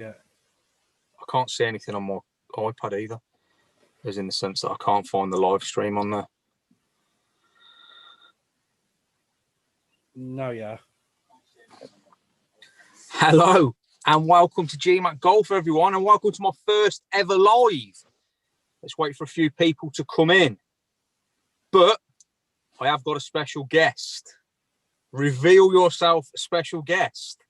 Yeah. I can't see anything on my iPad either. As in the sense that I can't find the live stream on there. No, yeah. Hello and welcome to GMAC Golfa, everyone, and welcome to my first ever live. Let's wait for a few people to come in. But I have got a special guest. Reveal yourself, a special guest.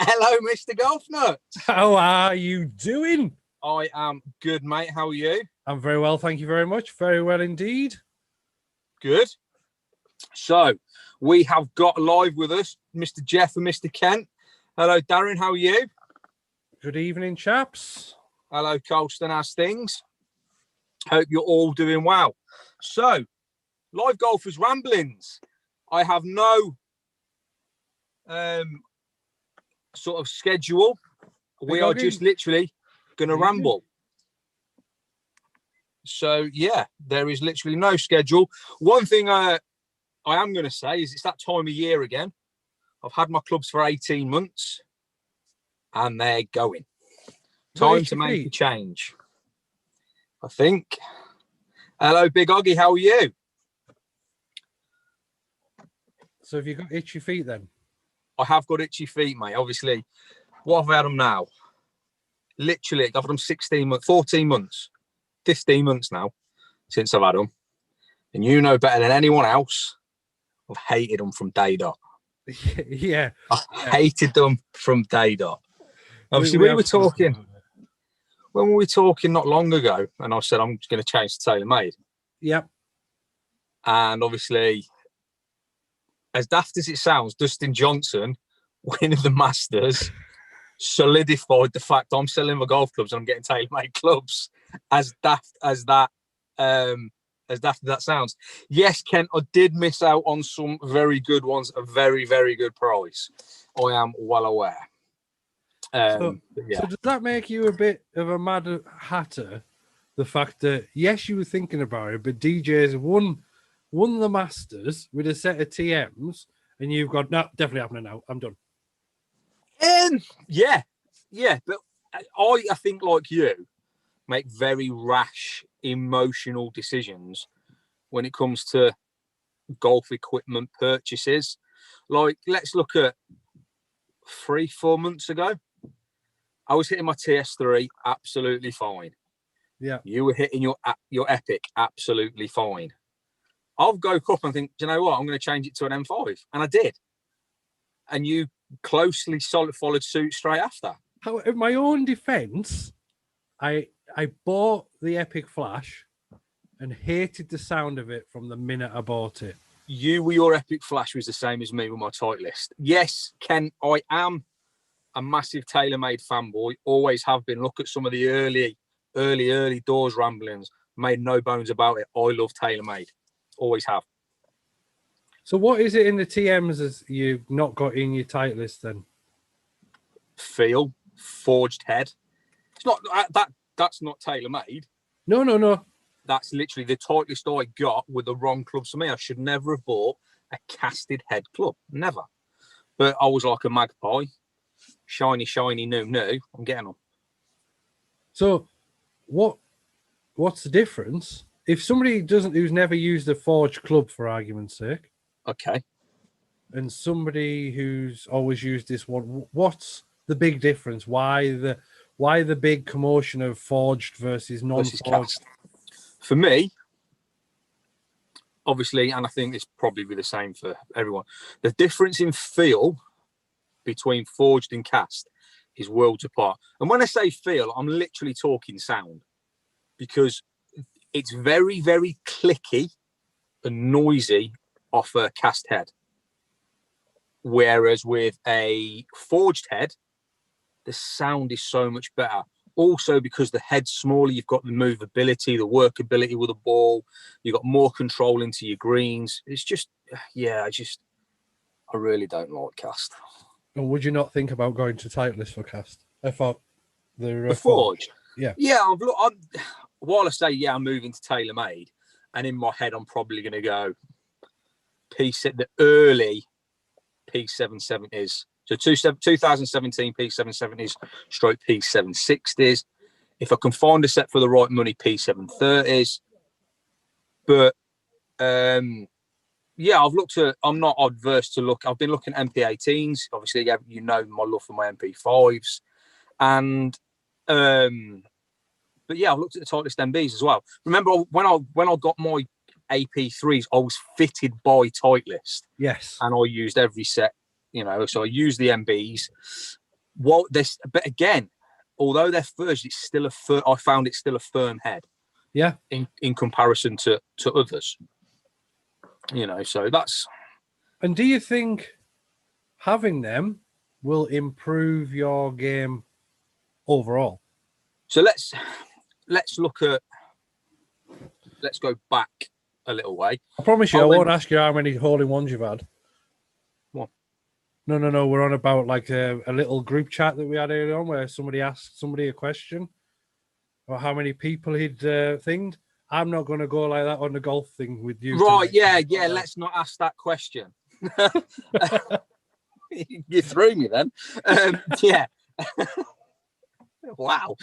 Hello, Mr. Golf Nut. How are you doing? I am good, mate. How are you? I'm very well, thank you very much. Very well indeed. Good. So, we have got live with us Mr. Jeff and Mr. Kent. Hello, Darren. How are you? Good evening, chaps. Hello, Colston. How's things? Hope you're all doing well. So, Live Golfers Ramblings. I have no sort of schedule. We are just literally going to ramble. So, yeah, there is literally no schedule. One thing I am going to say is it's that time of year again. I've had my clubs for 18 months and they're going. Time to make a change, I think. Hello, Big Oggy. How are you? So have you got itchy feet then? I have got itchy feet, mate. Obviously, what have I had them now? Literally, I've had them 16 months, 14 months, 15 months now since I've had them. And you know better than anyone else, I've hated them from day dot. Yeah. I hated them from day dot. Obviously, we were talking. When were we talking not long ago? And I said, I'm just going to change to TaylorMade. Yep. And obviously, as daft as it sounds, Dustin Johnson winning the Masters solidified the fact I'm selling my golf clubs and I'm getting TaylorMade clubs. As daft as that sounds. Yes, Kent, I did miss out on some very good ones, a very, very good price. I am well aware. So does that make you a bit of a mad hatter? The fact that, yes, you were thinking about it, but DJ's won the Masters with a set of TMs, and you've got, no, definitely happening now. I'm done. Yeah. But I think, like you, make very rash, emotional decisions when it comes to golf equipment purchases. Like, let's look at 3-4 months ago. I was hitting my TS3 absolutely fine. Yeah. You were hitting your Epic absolutely fine. I'll go up and think, do you know what? I'm going to change it to an M5. And I did. And you closely followed suit straight after. In my own defense, I bought the Epic Flash and hated the sound of it from the minute I bought it. You with your Epic Flash was the same as me with my Titleist. Yes, Ken, I am a massive TaylorMade fanboy. Always have been. Look at some of the early doors ramblings. Made no bones about it. I love TaylorMade. Always have. So what is it in the TMs as you've not got in your Titleist then? Feel, forged head. It's not that's not TaylorMade. No. That's literally the Titleist I got with the wrong clubs for me. I should never have bought a casted head club. Never. But I was like a magpie. Shiny, new. I'm getting them. So what's the difference? If somebody who's never used a forged club, for argument's sake, okay, and somebody who's always used this one, what's the big difference? Why the big commotion of forged versus non-forged? For me, obviously, and I think it's probably be the same for everyone, the difference in feel between forged and cast is worlds apart. And when I say feel, I'm literally talking sound, because it's very, very clicky and noisy off a cast head. Whereas with a forged head, the sound is so much better. Also, because the head's smaller, you've got the movability, the workability with the ball. You've got more control into your greens. It's just, I really don't like cast. And would you not think about going to Titleist for cast? I thought the forged. Yeah. While I say, I'm moving to TaylorMade, and in my head, I'm probably going to go the early P770s, So 2017 P770s stroke P760s. If I can find a set for the right money, P730s. But yeah, I've looked at. I'm not adverse to look. I've been looking at MP18s. Obviously, you know my love for my MP5s, and but yeah, I've looked at the Titleist MBs as well. Remember when I got my AP3s, I was fitted by Titleist. Yes, and I used every set. So I used the MBs. But again, although they're fudged, it's still I found it still a firm head. Yeah. In comparison to others. So that's. And do you think having them will improve your game overall? So let's go back a little way. I promise you, I won't ask you how many hole-in-ones you've had. What? No. We're on about like a little group chat that we had earlier on where somebody asked somebody a question about how many people he'd thinged. I'm not going to go like that on the golf thing with you. Right, tonight. Yeah. Let's not ask that question. You threw me then. Yeah. Wow.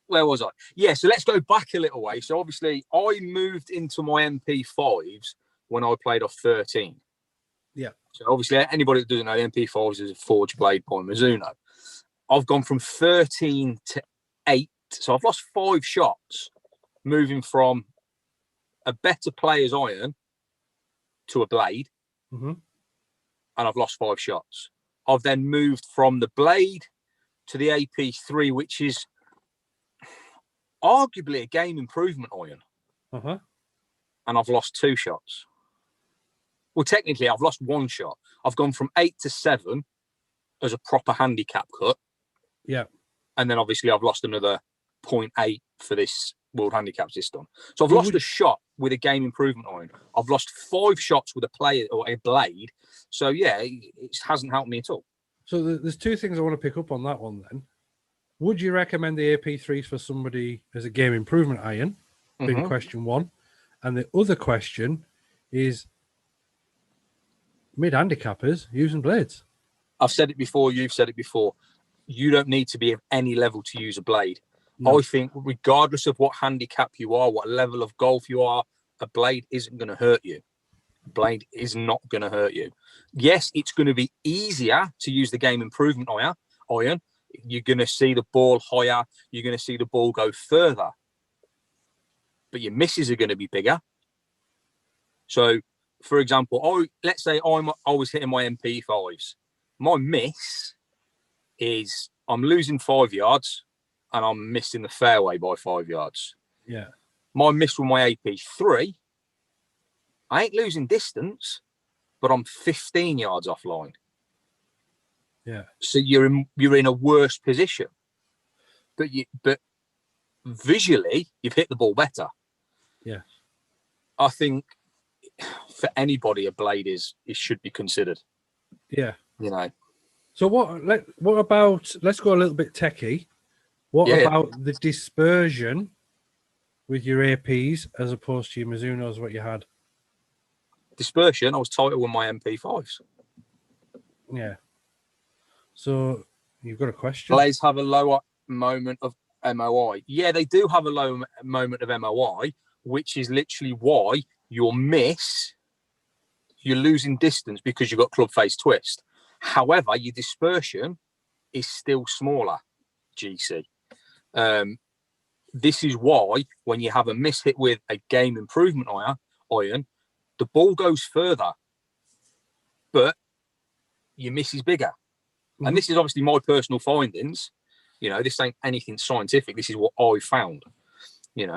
Where was I? Yeah, so let's go back a little way. So obviously, I moved into my MP5s when I played off 13. Yeah. So obviously, anybody that doesn't know, the MP5s is a forged blade by Mizuno. I've gone from 13 to 8. So I've lost 5 shots, moving from a better player's iron to a blade, and I've lost 5 shots. I've then moved from the blade to the AP3, which is arguably a game improvement iron, and I've lost 2 shots. Well, technically, I've lost 1 shot. I've gone from 8 to 7 as a proper handicap cut. Yeah. And then obviously I've lost another 0.8 for this World Handicap system. So I've lost a shot with a game improvement iron. I've lost 5 shots with a player or a blade. So yeah, it hasn't helped me at all. So there's 2 things I want to pick up on that one then. Would you recommend the AP3s for somebody as a game improvement iron? Being question 1. And the other question is mid-handicappers using blades. I've said it before, you've said it before. You don't need to be of any level to use a blade. No. I think regardless of what handicap you are, what level of golf you are, a blade isn't going to hurt you. A blade is not going to hurt you. Yes, it's going to be easier to use the game improvement iron. You're going to see the ball higher. You're going to see the ball go further. But your misses are going to be bigger. So, for example, let's say I was hitting my MP5s. My miss is I'm losing 5 yards and I'm missing the fairway by 5 yards. Yeah. My miss with my AP3, I ain't losing distance, but I'm 15 yards offline. Yeah. So you're in a worse position. But visually, you've hit the ball better. Yeah. I think for anybody, a blade it should be considered. Yeah. So what about, let's go a little bit techie. What about the dispersion with your APs as opposed to your Mizunos, what you had? Dispersion, I was tighter with my MP5s. Yeah. So you've got a question? Blades have a lower moment of MOI. Yeah, they do have a low moment of MOI, which is literally why you're losing distance because you've got club face twist. However, your dispersion is still smaller, GC. This is why when you have a miss hit with a game improvement iron, the ball goes further, but your miss is bigger. Mm-hmm. And this is obviously my personal findings. This ain't anything scientific. This is what I found.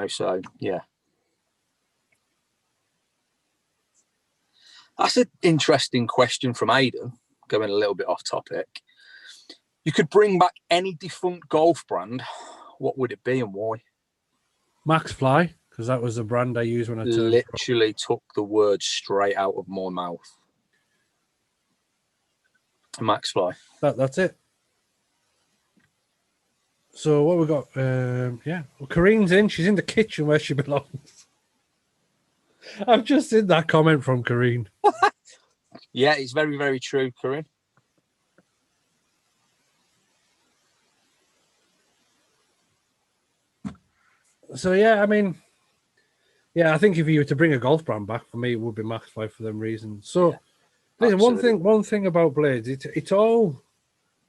So yeah. That's an interesting question from Aidan, going a little bit off topic. You could bring back any defunct golf brand. What would it be and why? Max Fly, because that was the brand I used when I literally took the words straight out of my mouth. Max Fly. That's it. So what we got? Well, Kareen's in. She's in the kitchen where she belongs. I've just seen that comment from Kareen. Yeah, it's very, very true, Corinne. So yeah, I mean, yeah, I think if you were to bring a golf brand back, for me, it would be Maxfly for them reasons. So, listen, one thing about blades, it's all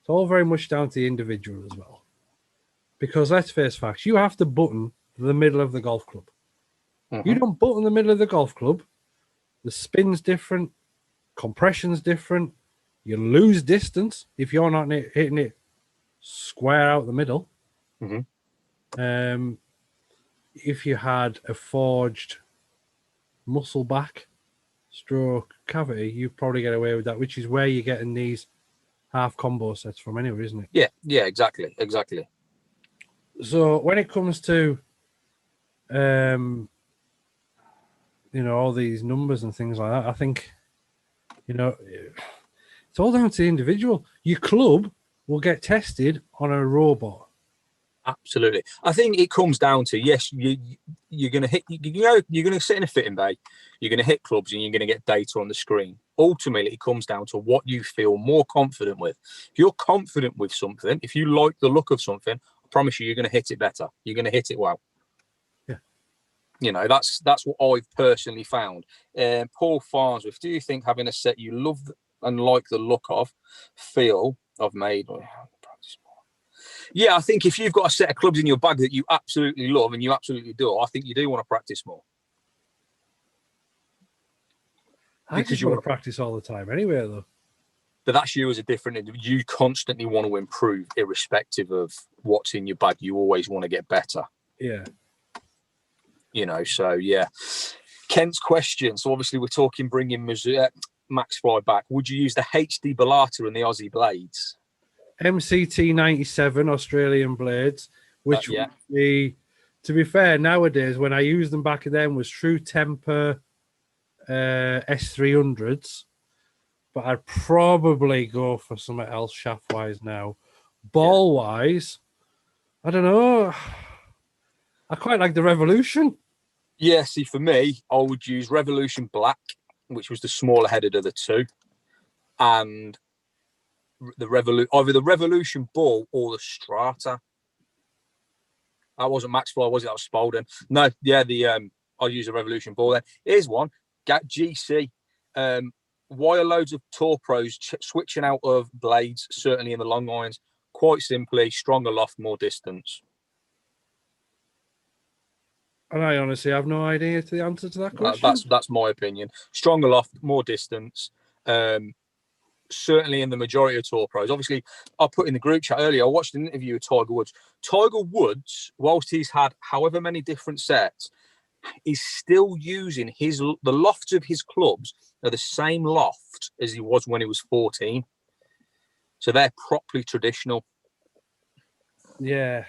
very much down to the individual as well. Because let's face facts, you have to button the middle of the golf club. You don't button the middle of the golf club, the spin's different, compression's different. You lose distance if you're not hitting it square out the middle. If you had a forged muscle back stroke cavity, you probably get away with that, which is where you're getting these half combo sets from anyway, isn't it? Yeah, exactly. So when it comes to all these numbers and things like that, I think, it's all down to the individual. Your club will get tested on a robot. Absolutely. I think it comes down to, yes, you're going to hit, you're going to sit in a fitting bay, you're going to hit clubs, and you're going to get data on the screen. Ultimately, it comes down to what you feel more confident with. If you're confident with something, if you like the look of something, I promise you're going to hit it better. You're going to hit it well. Yeah. That's what I've personally found. Paul Farnsworth, do you think having a set you love and like the look of, feel I've made? Yeah, I think if you've got a set of clubs in your bag that you absolutely love and you absolutely do, I think you do want to practice more. I just want to practice all the time anyway, though. But that's you as a different individual. You constantly want to improve irrespective of what's in your bag. You always want to get better. Yeah. So yeah. Kent's question. So obviously we're talking bringing Maxfly back. Would you use the HD Bellata and the Aussie blades? MCT 97 Australian blades, which would be, to be fair, nowadays when I use them back then was True Temper S300s, but I'd probably go for something else shaft wise now. Ball wise, I don't know. I quite like the Revolution. Yeah, see, for me, I would use Revolution Black, which was the smaller headed of the two, and either the Revolution Ball or the Strata. That wasn't Maxfly, was it? That was Spalding. No, yeah, I'll use the Revolution Ball then. Here's one. GC. Why are loads of Tour pros switching out of blades, certainly in the long irons? Quite simply, stronger loft, more distance. And I honestly have no idea to the answer to that question. That's my opinion. Stronger loft, more distance. Certainly in the majority of Tour pros. Obviously, I put in the group chat earlier, I watched an interview with Tiger Woods. Tiger Woods, whilst he's had however many different sets, is still using the lofts of his clubs are the same loft as he was when he was 14. So they're properly traditional. Yeah.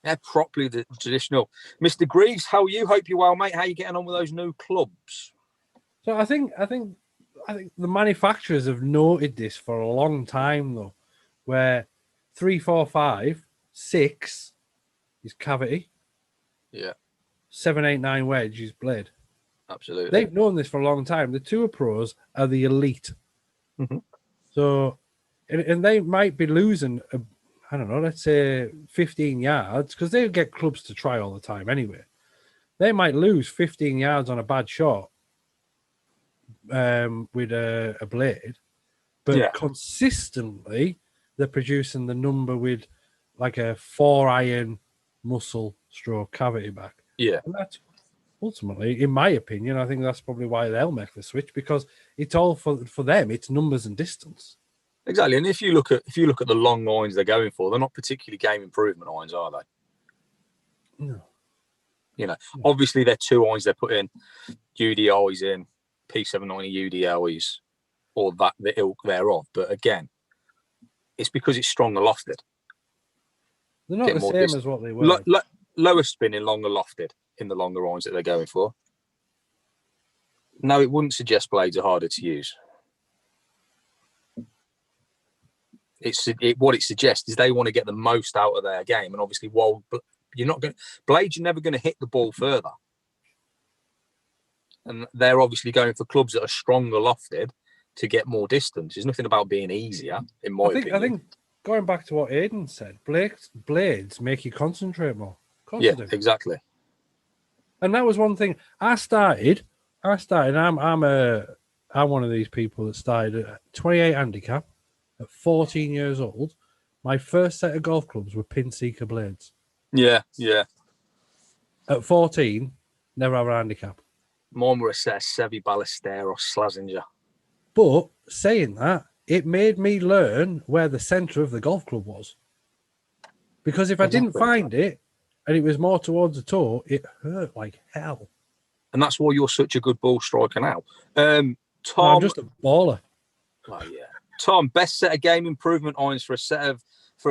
They're properly traditional. Mr. Greaves, how are you? Hope you're well, mate. How are you getting on with those new clubs? So I think the manufacturers have noted this for a long time, though, where 3, 4, 5, 6 is cavity. Yeah. 7, 8, 9 wedge is blade. Absolutely. They've known this for a long time. The Tour pros are the elite. So, and they might be losing, I don't know, let's say 15 yards, because they get clubs to try all the time anyway. They might lose 15 yards on a bad shot with a blade, but consistently they're producing the number with like a 4-iron muscle stroke cavity back. Yeah. And that's ultimately, in my opinion, I think that's probably why they'll make the switch, because it's all for them, it's numbers and distance. Exactly. And if you look at the long irons they're going for, they're not particularly game improvement irons, are they? No. Obviously they're 2 irons they're putting UDIs in, P790 UDLs, or the ilk thereof. But again, it's because it's stronger lofted. They're not the same as what they were. Lower spinning, longer lofted in the longer irons that they're going for. No, it wouldn't suggest blades are harder to use. What it suggests is they want to get the most out of their game, and obviously, while you're never going to hit the ball further, and they're obviously going for clubs that are stronger lofted to get more distance. There's nothing about being easier, in my opinion. I think going back to what Aidan said, blades make you concentrate more. Of course Yeah, they do. exactly. And that was one thing I started. I'm one of these people that started at 28 handicap at 14 years old. My first set of golf clubs were pin seeker blades. Yeah. At 14, never have a handicap. Mine were a set of Sevi Ballester or Slazenger. But saying that, it made me learn where the centre of the golf club was. Because if I didn't find it, and it was more towards the toe, it hurt like hell. And that's why you're such a good ball striker now. Tom, I'm just a baller. Oh yeah. Tom, best set of game improvement irons for a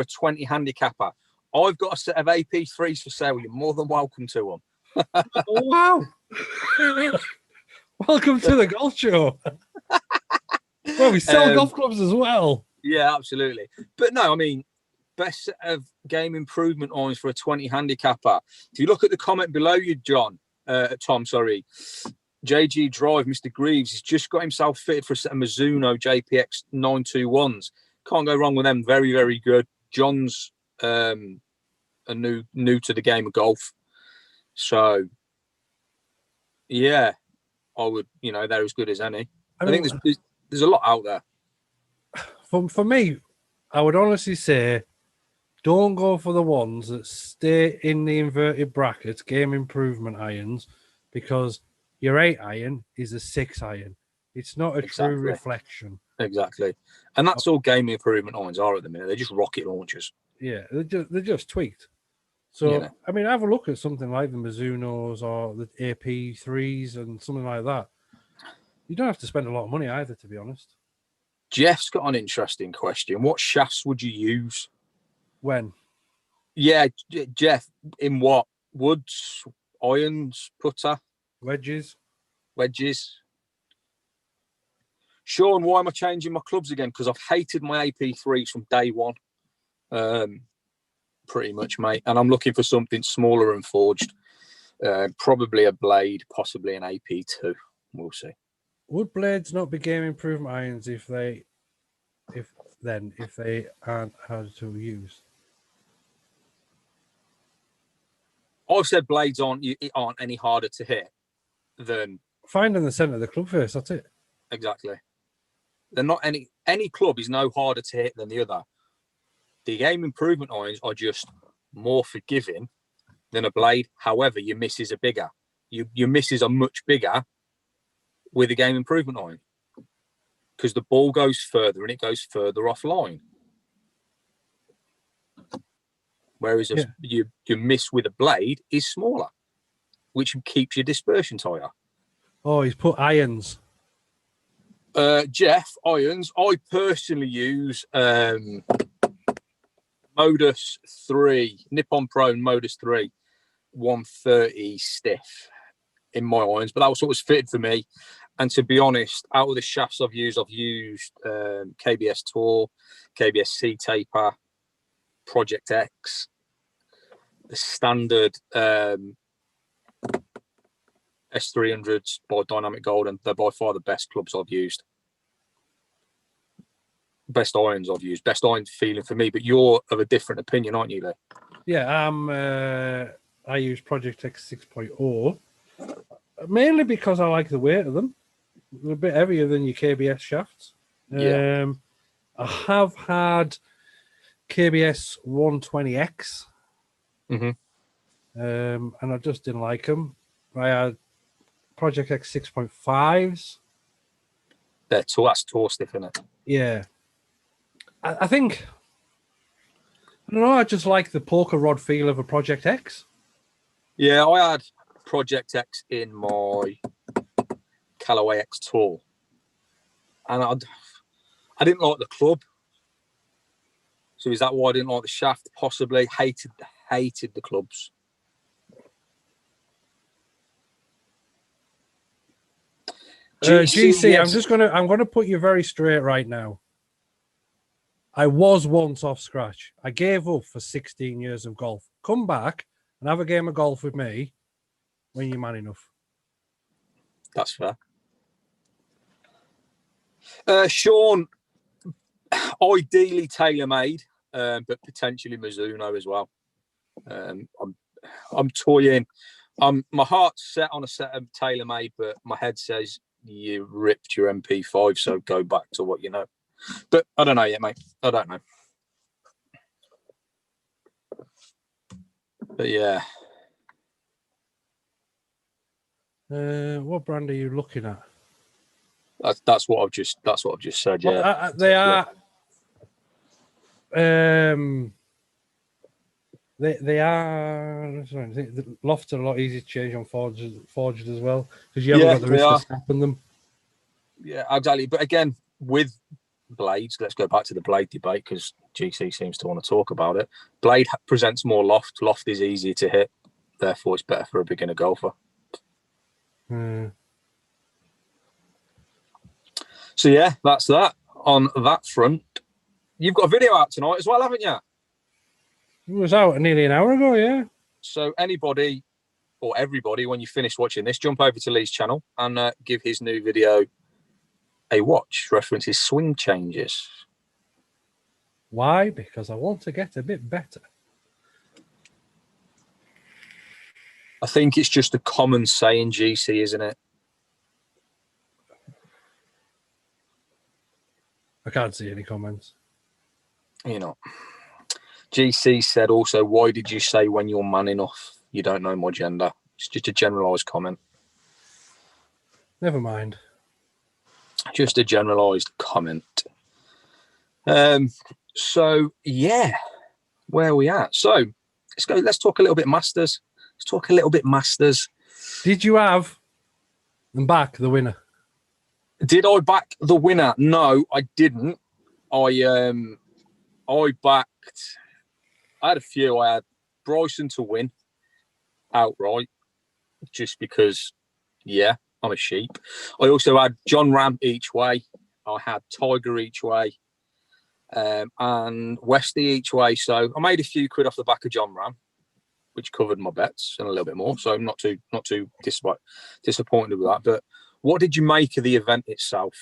20 handicapper. I've got a set of AP3s for sale. You're more than welcome to them. Oh, wow. Welcome to the golf show. Well, we sell golf clubs as well. Yeah, absolutely. But no, I mean, best set of game improvement irons for a 20 handicapper. If you look at the comment below you, Tom, JG Drive, Mr. Greaves, he's just got himself fitted for a set of Mizuno JPX 921s. Can't go wrong with them. Very, very good. John's a new to the game of golf. So, yeah, I would, they're as good as any. I think there's a lot out there. For me, I would honestly say, don't go for the ones that stay in the inverted brackets, game improvement irons, because your 8 iron is a 6 iron. It's not a true reflection. Exactly. And that's all game improvement irons are at the minute. They're just rocket launchers. Yeah, they're just tweaked. So, I mean, have a look at something like the Mizunos or the AP3s and something like that. You don't have to spend a lot of money either, to be honest. Jeff's got an interesting question. What shafts would you use? When? Yeah, Jeff, in what? Woods, irons, putter? Wedges. Sean, why am I changing my clubs again? Because I've hated my AP3s from day one. Pretty much, mate. And I'm looking for something smaller and forged. Probably a blade, possibly an AP2. We'll see. Would blades not be game improvement irons if they aren't hard to use? I've said blades aren't any harder to hit than finding the centre of the club face. That's it. Exactly. They're not any club is no harder to hit than the other. The game improvement irons are just more forgiving than a blade. However, your misses are bigger. Your misses are much bigger with a game improvement iron because the ball goes further and it goes further offline. Whereas your miss with a blade is smaller, which keeps your dispersion higher. Oh, he's put irons. Jeff, irons. I personally use Modus 3, Nippon Pro Modus 3, 130 stiff in my irons, but that was what was fitted for me. And to be honest, out of the shafts I've used KBS Tour, KBS C Taper, Project X, the standard S300s by Dynamic Gold, and they're by far the best clubs I've used. Best irons I've used, best iron feeling for me. But you're of a different opinion, aren't you, Lee? Yeah, I use Project X 6.0 mainly because I like the weight of them. They're a bit heavier than your KBS shafts. I have had KBS 120X, and I just didn't like them. I had Project X 6.5s. That's tour stiff, isn't it? Yeah. I think, I don't know, I just like the poker rod feel of a Project X. Yeah, I had Project X in my Callaway X Tour. And I didn't like the club. So is that why I didn't like the shaft? Possibly. Hated the clubs. GC, yes. I'm gonna put you very straight right now. I was once off scratch. I gave up for 16 years of golf. Come back and have a game of golf with me when you're man enough. That's fair. Sean, ideally tailor-made, but potentially Mizuno as well. I'm toying. My heart's set on a set of tailor-made, but my head says you ripped your MP5, so go back to what you know. But I don't know yet, mate. I don't know. But yeah. What brand are you looking at? That's what I've just said. Yeah, well, they are. They are. Sorry, I think the lofts are a lot easier to change on forged as well because you haven't got the risk of snapping them. Yeah, exactly. But again, with blades, let's go back to the blade debate because GC seems to want to talk about it. Blade presents more loft. Loft is easier to hit, therefore it's better for a beginner golfer. So yeah, that's that on that front. You've got a video out tonight as well, haven't you? It was out nearly an hour ago, yeah. So anybody or everybody, when you finish watching this, jump over to Lee's channel and give his new video a watch. References swing changes. Why? Because I want to get a bit better. I think it's just a common saying, GC, isn't it? I can't see any comments. You know, GC said also, why did you say when you're man enough, you don't know my gender? It's just a generalised comment. Never mind. Just a generalised comment. So, yeah, where are we at? So, let's talk a little bit Masters. Let's talk a little bit Masters. Did you have them back, the winner? Did I back the winner? No, I didn't. I had a few. I had Bryson to win outright, just because, yeah, I'm a sheep. I also had John Ram each way. I had Tiger each way, and Westy each way. So I made a few quid off the back of John Ram, which covered my bets and a little bit more. So I'm not too disappointed with that. But what did you make of the event itself?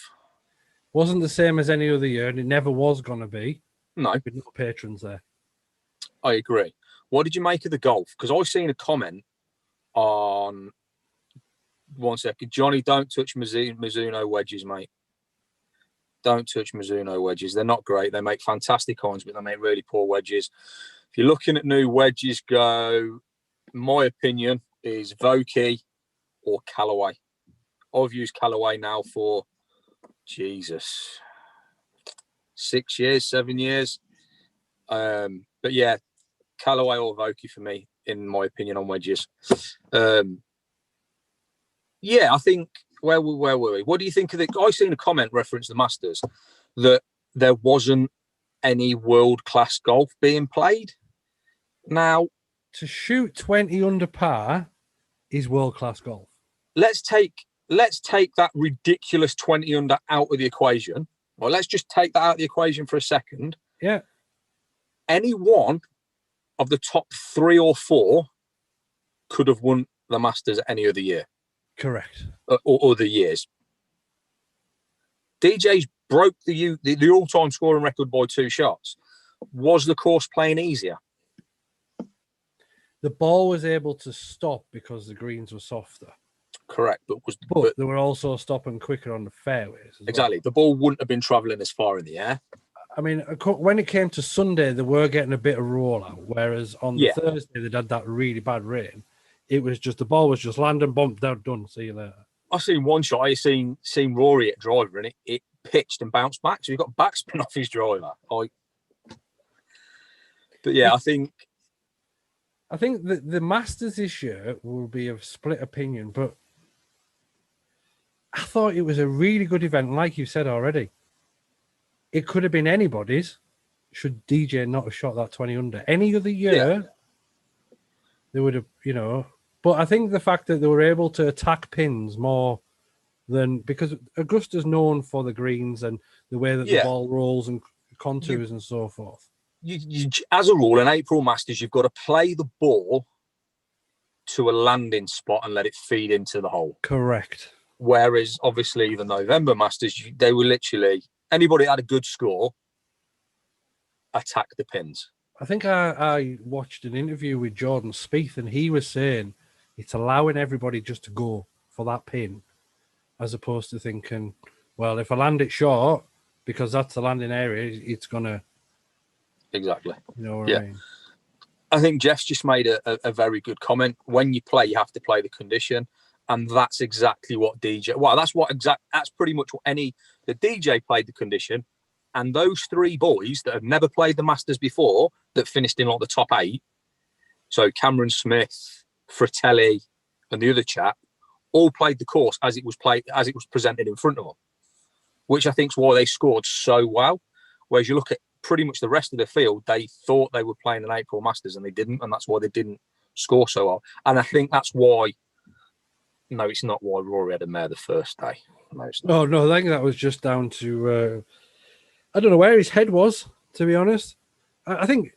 Wasn't the same as any other year, and it never was going to be. No. With no patrons there. I agree. What did you make of the golf? Because I've seen a comment on... One second. Johnny, don't touch Mizuno wedges, mate. Don't touch Mizuno wedges. They're not great. They make fantastic irons, but they make really poor wedges. If you're looking at new wedges, go... My opinion is Vokey or Callaway. I've used Callaway now for... Jesus... 6 years, 7 years. But yeah, Callaway or Vokey for me, in my opinion, on wedges. Yeah, I think, where were we? What do you think of the... I've seen a comment reference the Masters that there wasn't any world-class golf being played. Now, to shoot 20 under par is world-class golf. Let's take that ridiculous 20 under out of the equation. Well, let's just take that out of the equation for a second. Yeah. Any one of the top 3 or 4 could have won the Masters any other year. Correct. Or other years. DJ's broke the all-time scoring record by 2 shots. Was the course playing easier? The ball was able to stop because the greens were softer. Correct, but they were also stopping quicker on the fairways. Exactly. Well. The ball wouldn't have been travelling as far in the air. I mean, when it came to Sunday, they were getting a bit of rollout, whereas on the Thursday, they'd had that really bad rain. It was just, the ball was just landing, bumped out, done. See you later. I've seen one shot. I've seen Rory at driver, and it pitched and bounced back. So he got backspin off his driver. But yeah, I think the Masters this year will be of split opinion, but I thought it was a really good event. Like you said already, it could have been anybody's should DJ not have shot that 20 under. Any other year, they would have, But I think the fact that they were able to attack pins more than... Because Augusta's known for the greens and the way that the ball rolls and contours and so forth. You, as a rule, in April Masters, you've got to play the ball to a landing spot and let it feed into the hole. Correct. Whereas obviously the November Masters, they were literally anybody that had a good score attack the pins. I think I watched an interview with Jordan Spieth, and he was saying it's allowing everybody just to go for that pin, as opposed to thinking, well, if I land it short, because that's the landing area, it's gonna exactly. You know what I mean? I think Jeff's just made a very good comment. When you play, you have to play the condition, and that's exactly what DJ. Well, that's pretty much what the DJ played the condition. And those three boys that have never played the Masters before, that finished in like the top 8, so Cameron Smith, Fratelli, and the other chap, all played the course as it was presented in front of them, which I think is why they scored so well. Whereas you look at pretty much the rest of the field, they thought they were playing an April Masters and they didn't, and that's why they didn't score so well. And I think that's why. No, it's not why Rory had a mare the first day. No, it's not. Oh no, I think that was just down to. I don't know where his head was, to be honest. I think,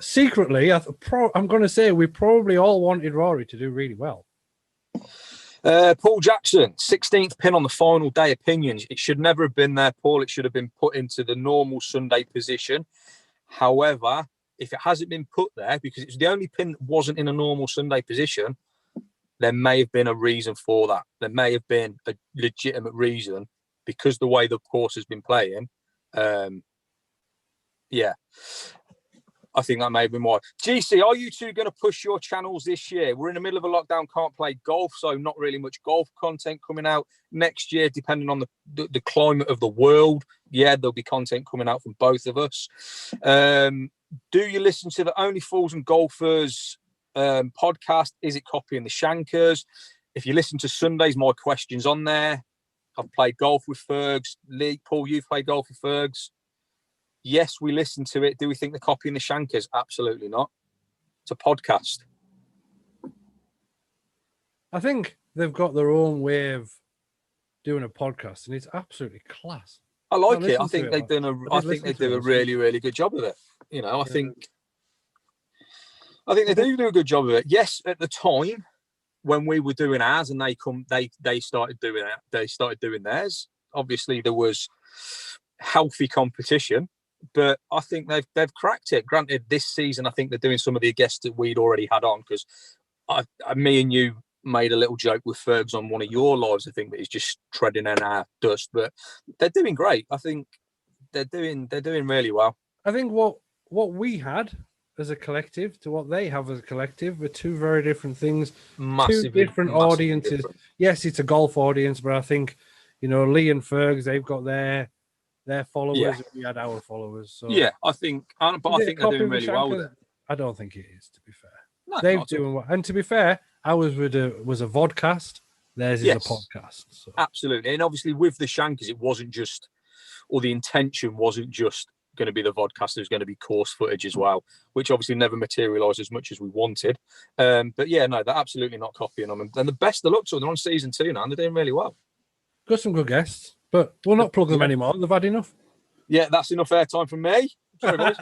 secretly, I'm going to say we probably all wanted Rory to do really well. Paul Jackson, 16th pin on the final day. Opinions. It should never have been there, Paul. It should have been put into the normal Sunday position. However, if it hasn't been put there, because it's the only pin that wasn't in a normal Sunday position, there may have been a reason for that. There may have been a legitimate reason, because the way the course has been playing. I think that may have been why. GC, are you two going to push your channels this year? We're in the middle of a lockdown, can't play golf, so not really much golf content coming out next year, depending on the climate of the world. Yeah, there'll be content coming out from both of us. Do you listen to the Only Fools and Golfers podcast? Is it copying the Shankers? If you listen to Sundays, my question's on there. I've played golf with Fergs. Lee, Paul, you've played golf with Fergs. Yes, we listen to it. Do we think they're copying the Shankers? Absolutely not. It's a podcast. I think they've got their own way of doing a podcast, and it's absolutely class. I like it. I think they do a really, really good job of it. I think they do a good job of it. Yes, at the time when we were doing ours, and they started doing theirs. Obviously, there was healthy competition. But I think they've cracked it. Granted, this season, I think they're doing some of the guests that we'd already had on, because me and you made a little joke with Fergs on one of your lives. I think that he's just treading in our dust, but they're doing great. I think they're doing really well. I think what we had as a collective to what they have as a collective were two very different things. Two different audiences. Different. Yes, it's a golf audience, but I think Lee and Fergs, they've got their followers, and we had our followers. So yeah, I think they're doing really well with it. I don't think it is, to be fair. No, they're doing well, and to be fair, ours was a vodcast. Theirs is a podcast. So. Absolutely, and obviously with the Shankers, it wasn't just, or the intention wasn't just going to be the vodcast. There's going to be course footage as well, which obviously never materialised as much as we wanted. But yeah, no, they're absolutely not copying them. And the best of luck to them. They're on season 2 now, and they're doing really well. Got some good guests. But we'll not plug them anymore. They've had enough. Yeah, that's enough airtime from me. Sorry, boys.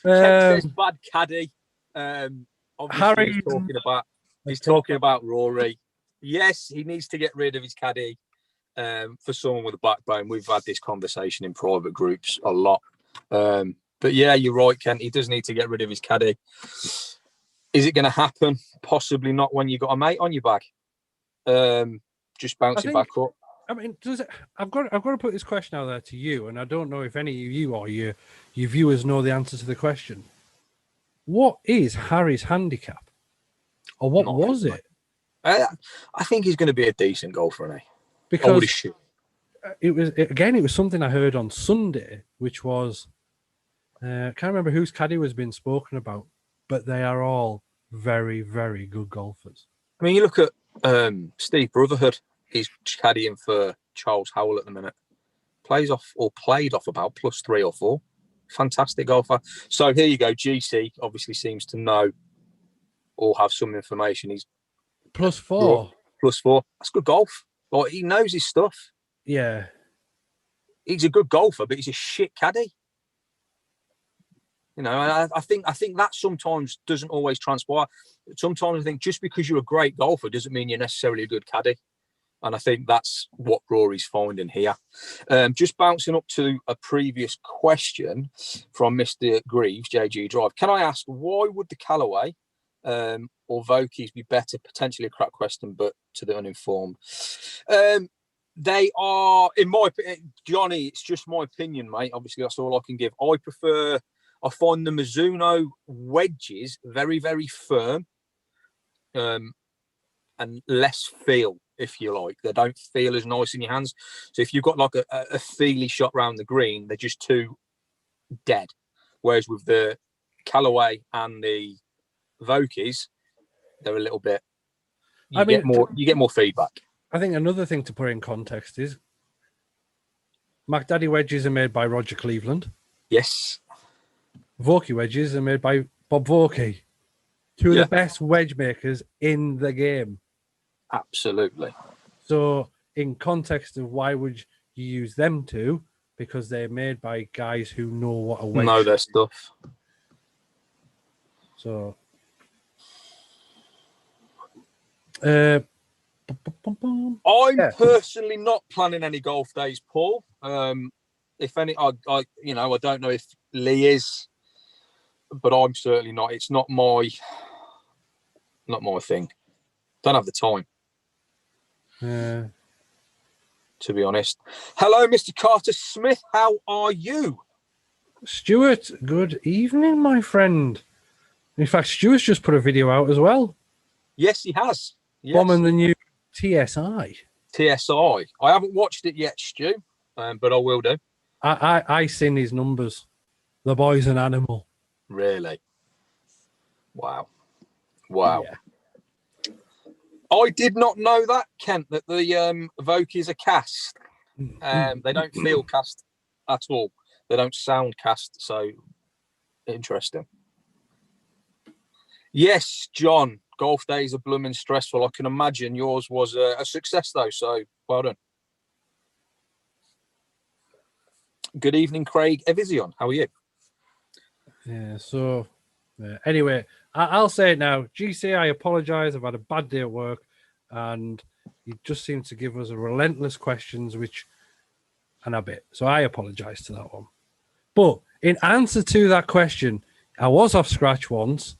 Says bad caddy. Harry, he's talking about Rory. Yes, he needs to get rid of his caddy. For someone with a backbone, we've had this conversation in private groups a lot. But yeah, you're right, Kent. He does need to get rid of his caddy. Is it going to happen? Possibly not when you've got a mate on your back. Just bouncing back up. I mean, I've got to put this question out there to you, and I don't know if any of you or your viewers know the answer to the question. What is Harry's handicap, or what was it? I think he's going to be a decent golfer, isn't he? Because it was something I heard on Sunday, which was I can't remember whose caddy was being spoken about, but they are all very, very good golfers. I mean, you look at Steve Brotherhood. He's caddying for Charles Howell at the minute. Played off about +3 or 4. Fantastic golfer. So here you go. GC obviously seems to know or have some information. He's +4. +4. That's good golf. Like, he knows his stuff. Yeah. He's a good golfer, but he's a shit caddy. And I think that sometimes doesn't always transpire. Sometimes I think just because you're a great golfer doesn't mean you're necessarily a good caddy. And I think that's what Rory's finding here. Just bouncing up to a previous question from Mr. Greaves, JG Drive. Can I ask, why would the Callaway or Vokies be better? Potentially a crap question, but to the uninformed. They are, in my opinion, Johnny, it's just my opinion, mate. Obviously, that's all I can give. I find the Mizuno Wedges very, very firm and less feel, if you like. They don't feel as nice in your hands. So if you've got like a feely shot round the green, they're just too dead. Whereas with the Callaway and the Vokies, they're a little bit. You get more feedback. I think another thing to put in context is Mac Daddy wedges are made by Roger Cleveland. Yes. Vokey wedges are made by Bob Vokey. Two of the best wedge makers in the game. Absolutely. So in context of why would you use them two? Because they're made by guys who know what a wedge know their stuff. So I'm personally not planning any golf days, Paul. If any, I don't know if Lee is, but I'm certainly not. It's not my thing. Don't have the time. To be honest. Hello, Mr. Carter Smith. How are you? Stuart, good evening, my friend. In fact, Stuart's just put a video out as well. Yes, he has. Yes. Bombing the new TSI. TSI. I haven't watched it yet, Stu, but I will do. I seen his numbers. The boy's an animal. Really? Wow. Yeah. I did not know that, Kent, that the Vokies are cast. They don't feel cast at all. They don't sound cast. So interesting. Yes, John. Golf days are blooming stressful. I can imagine yours was a success, though. So well done. Good evening, Craig Evision. How are you? Yeah. So anyway, I'll say it now. GC, I apologise. I've had a bad day at work, and you just seem to give us a relentless questions, and a bit. So I apologise to that one. But in answer to that question, I was off scratch once.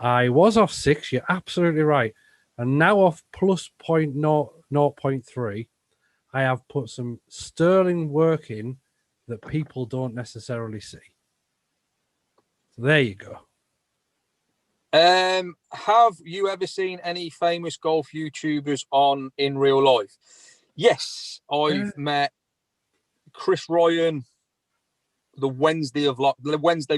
I was off 6. You're absolutely right. And now off plus 0.3. I have put some sterling work in that people don't necessarily see. So there you go. Have you ever seen any famous golf YouTubers in real life? Yes, I've met Chris Ryan the Wednesday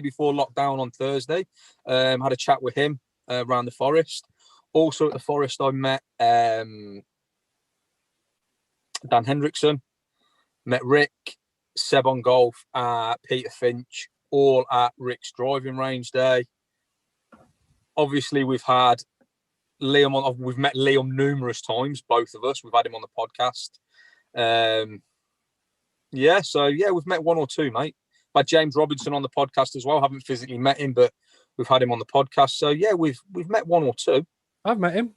before lockdown on Thursday. Had a chat with him around the forest. Also at the forest, I met Dan Hendrickson, met Rick, Seb on golf, Peter Finch, all at Rick's driving range day. Obviously, we've had Liam on. We've met Liam numerous times, both of us. We've had him on the podcast. We've met one or two, mate. Had James Robinson on the podcast as well. Haven't physically met him, but we've had him on the podcast. So yeah, we've met one or two. I've met him.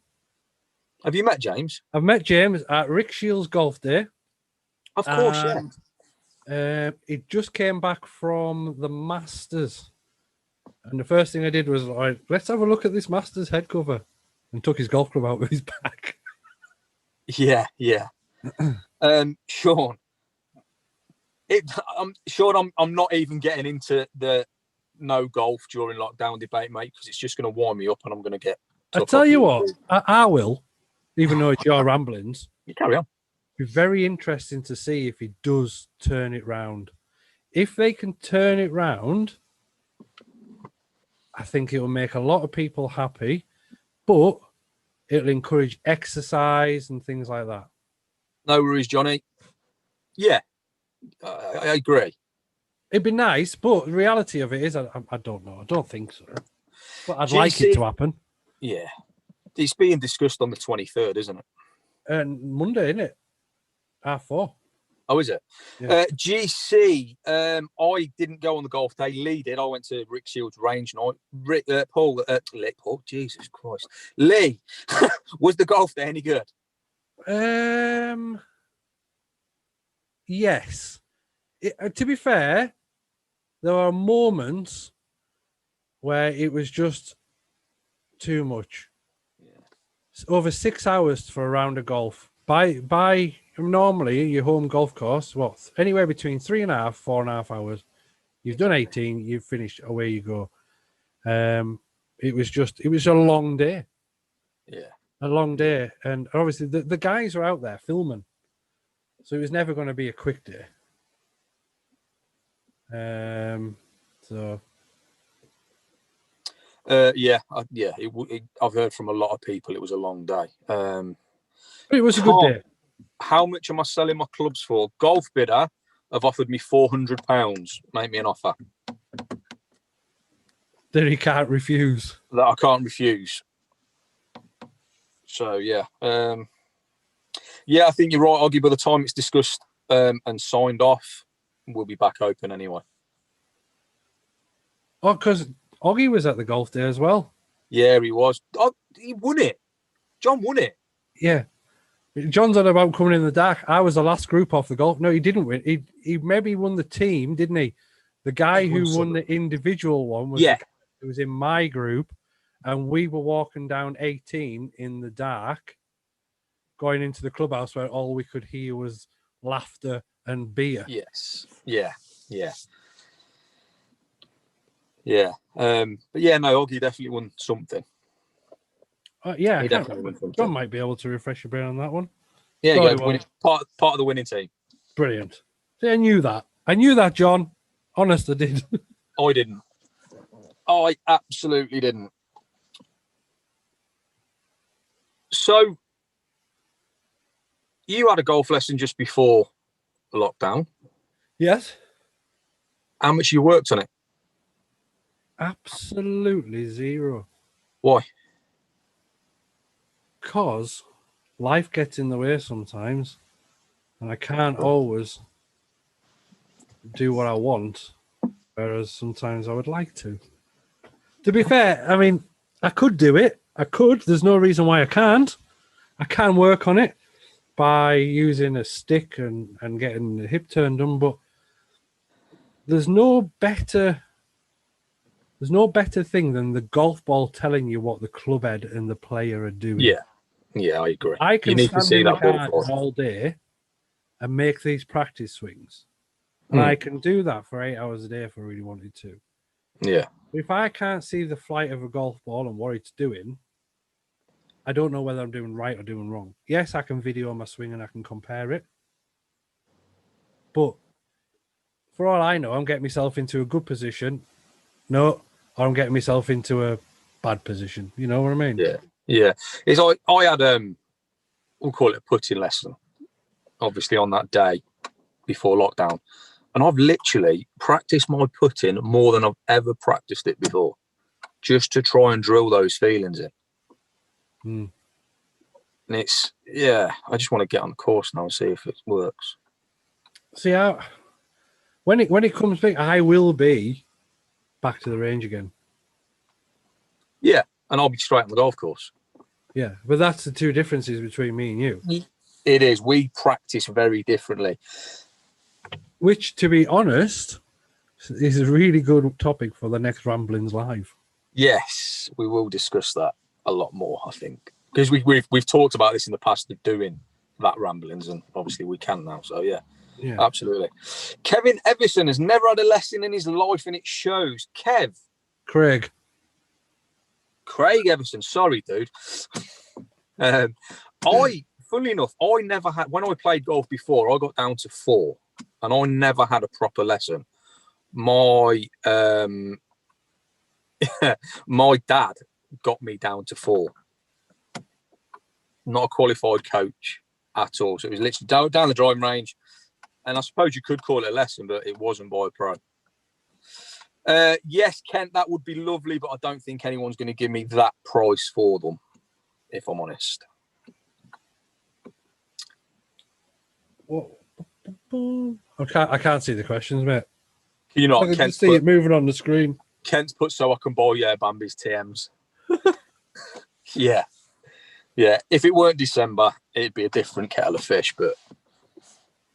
Have you met James? I've met James at Rick Shields Golf Day. Of course, It just came back from the Masters. And the first thing I did was, let's have a look at this Masters head cover, and took his golf club out of his bag. Yeah. Sean. I'm not even getting into the no golf during lockdown debate, mate, because it's just going to warm me up, and I'm going to get. I tell you what, I will, even though it's your ramblings. You carry on. It'd be very interesting to see if he does turn it round. If they can turn it round, I think it will make a lot of people happy, but it'll encourage exercise and things like that. No worries, Johnny. Yeah, I agree. It'd be nice, but the reality of it is, I don't know. I don't think so. But I'd like it to happen. Yeah. It's being discussed on the 23rd, isn't it? And Monday, isn't it? 4:30. Oh, is it? Yeah. GC, I didn't go on the golf day. Lee did. I went to Rick Shields range night. Paul, Jesus Christ. Lee, was the golf day any good? Yes. To be fair, there are moments where it was just too much. Yeah. Over 6 hours for a round of golf. By normally your home golf course, what, anywhere between 3.5, 4.5 hours. You've done 18, you've finished, away you go. It was a long day. Yeah. A long day. And obviously the guys are out there filming. So it was never going to be a quick day. I've heard from a lot of people it was a long day. But it was a good day. How much am I selling my clubs for? Golf Bidder have offered me £400. Make me an offer that he can't refuse. That I can't refuse. So yeah, I think you're right, Oggy. By the time it's discussed and signed off, we'll be back open anyway. Oh, because Oggy was at the golf day as well. Yeah, he was. He won it. John won it. Yeah. John's on about coming in the dark. I was the last group off the golf. No, he didn't win. He maybe won the team, didn't he? The guy who won the individual one was it was in my group, and we were walking down 18 in the dark, going into the clubhouse where all we could hear was laughter and beer. Yes. Yeah. But yeah, no, Oggy definitely won something. Yeah, I can't remember. John might be able to refresh your brain on that one. Yeah, part of the winning team. Brilliant. See, I knew that, John. Honest, I did. I didn't. I absolutely didn't. So, you had a golf lesson just before the lockdown. Yes. How much you worked on it? Absolutely zero. Why? Because life gets in the way sometimes, and I can't always do what I want, whereas sometimes I would like to. To be fair, I mean, I could do it. I could. There's no reason why I can't. I can work on it by using a stick and getting the hip turn done, but there's no better thing than the golf ball telling you what the club head and the player are doing. Yeah, I agree. I can stand in the garden all day and make these practice swings. And I can do that for 8 hours a day if I really wanted to. Yeah. If I can't see the flight of a golf ball and what it's doing, I don't know whether I'm doing right or doing wrong. Yes, I can video my swing and I can compare it. But for all I know, I'm getting myself into a good position. No, or I'm getting myself into a bad position. You know what I mean? Yeah. It's like I had we'll call it a putting lesson, obviously on that day before lockdown. And I've literally practiced my putting more than I've ever practiced it before, just to try and drill those feelings in. And it's, I just want to get on the course now and see if it works. See, when it comes big, I will be back to the range again. Yeah, and I'll be straight on the golf course. Yeah, but that's the two differences between me and you. It is. We practice very differently. Which, to be honest, is a really good topic for the next Ramblings Live. Yes, we will discuss that a lot more, I think. Because we've talked about this in the past of doing that Ramblings, and obviously we can now. So, yeah, absolutely. Kevin Everson has never had a lesson in his life, and it shows. Craig Everson. Sorry, dude. Funnily enough, I never had, when I played golf before, I got down to 4. And I never had a proper lesson. My my dad got me down to 4. Not a qualified coach at all. So it was literally down the driving range. And I suppose you could call it a lesson, but it wasn't by a pro. Yes, Kent, that would be lovely, but I don't think anyone's going to give me that price for them, if I'm honest. What? I can't see the questions, mate. You know, I can just see it moving on the screen. Kent's put so I can buy Bambi's TMs. Yeah. Yeah, if it weren't December, it'd be a different kettle of fish, but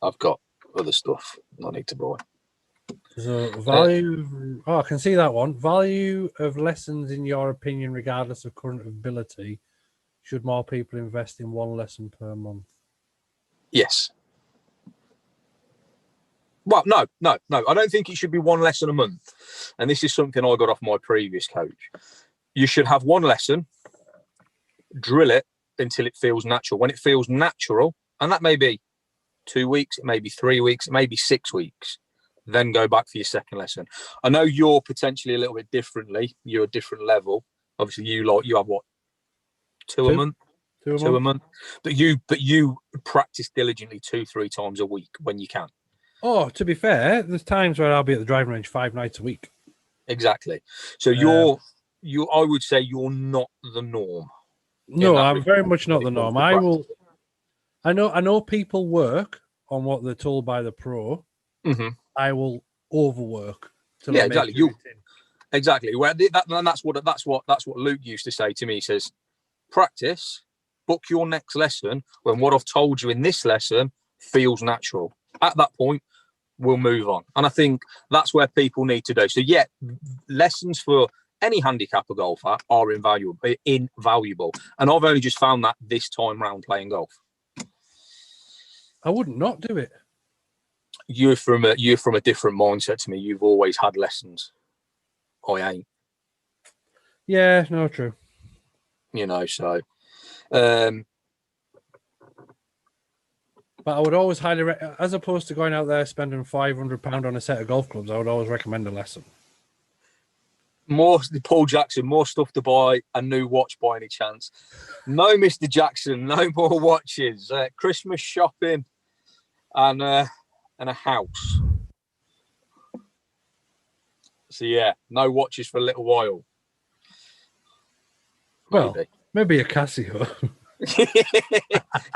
I've got other stuff I need to buy. So value, I can see that one. Value of lessons in your opinion, regardless of current ability. Should more people invest in one lesson per month? Yes. Well, no. I don't think it should be one lesson a month. And this is something I got off my previous coach. You should have one lesson, drill it until it feels natural. When it feels natural, and that may be 2 weeks, it may be 3 weeks, it may be 6 weeks, then go back for your second lesson. I know you're potentially a little bit differently. You're a different level. Obviously, you have what? Two a month? Two a month. But you practice diligently 2-3 times a week when you can. Oh, to be fair, there's times where I'll be at the driving range 5 nights a week. Exactly. So I would say you're not the norm. No, I'm very much not the norm. I know people work on what they're told by the pro. Mm-hmm. I will overwork. Yeah, exactly. Exactly. Well, that's what Luke used to say to me. He says, practice, book your next lesson when what I've told you in this lesson feels natural. At that point, we'll move on. And I think that's where people need to do. So, yeah, lessons for any handicapper golfer are invaluable. And I've only just found that this time round playing golf. I wouldn't not do it. You're from a different mindset to me. You've always had lessons. I ain't. Yeah, no, true. So. But I would always highly, as opposed to going out there spending £500 on a set of golf clubs, I would always recommend a lesson. Paul Jackson, more stuff to buy, a new watch by any chance? No, Mr. Jackson, no more watches. Christmas shopping and a house. So, yeah, no watches for a little while. Well, maybe a Casio.